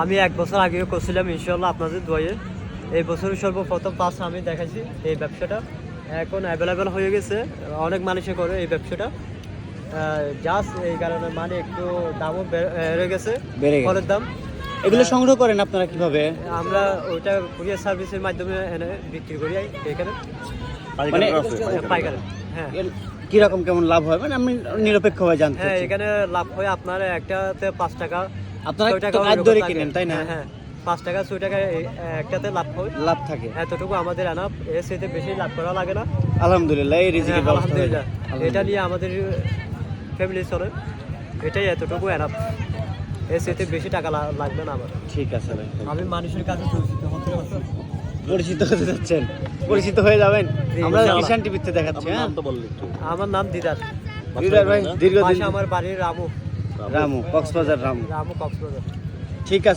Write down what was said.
আমি 1 বছর আগেও করছিলাম ইনশাআল্লাহ আপনাদের দোয়ায়ে। এই বছর সর্বপ্রথম ফার্স্ট আমি দেখাইছি এই ব্যবসাটা। এখন অ্যাভেলেবেল হয়ে গেছে, অনেক মানুষে করে এই ব্যবসাটা। জাস্ট এই কারণে মানে একটু দামও বেড়ে গেছে, ফলের দাম। এগুলো সংগ্রহ করেন আপনারা কিভাবে? আমরা ওইটা কুরিয়ার সার্ভিসের মাধ্যমে এনে বিক্রি করি এখানে মানে পাইকারি। হ্যাঁ, কিরকম কেমন লাভ হয় মানে আমি নিরপেক্ষভাবে জানতে হ্যাঁ, চাচ্ছি। এখানে লাভ হয় আপনার একটাতে 5 টাকা, আপনারা 6 টাকা আয় ধরে কিনেন তাই না? হ্যাঁ, 5 টাকা 6 টাকা একটাতে লাভ হয়, লাভ থাকে। এতটুকু আমাদের আনাপ। এর সাথে বেশি লাভ করা লাগে না। আলহামদুলিল্লাহ, এই রিজিকের হ্যাঁ, ব্যবস্থা হয়ে আলহামদুলিল্লাহ, যায়। এটা নিয়ে আমাদের ফ্যামিলি চলে, এটাই এতটুকু আনাপ। এর সাথে বেশি টাকা লাগবে না আমার। ঠিক আছে ভাই, আমি মানুষের কাছে পরিচিত হতে যাচ্ছেন, পরিচিত হয়ে যাবেন। আমরা ইনশাআল্লাহ। কিষান টিভিতে দেখাচ্ছি। হ্যাঁ, আমার নাম দিদার। দিদার ভাই দীর্ঘদিন। আমার বাড়ি রামু, রামু, কক্সবাজার রামু। রামু কক্সবাজার। ঠিক আছে।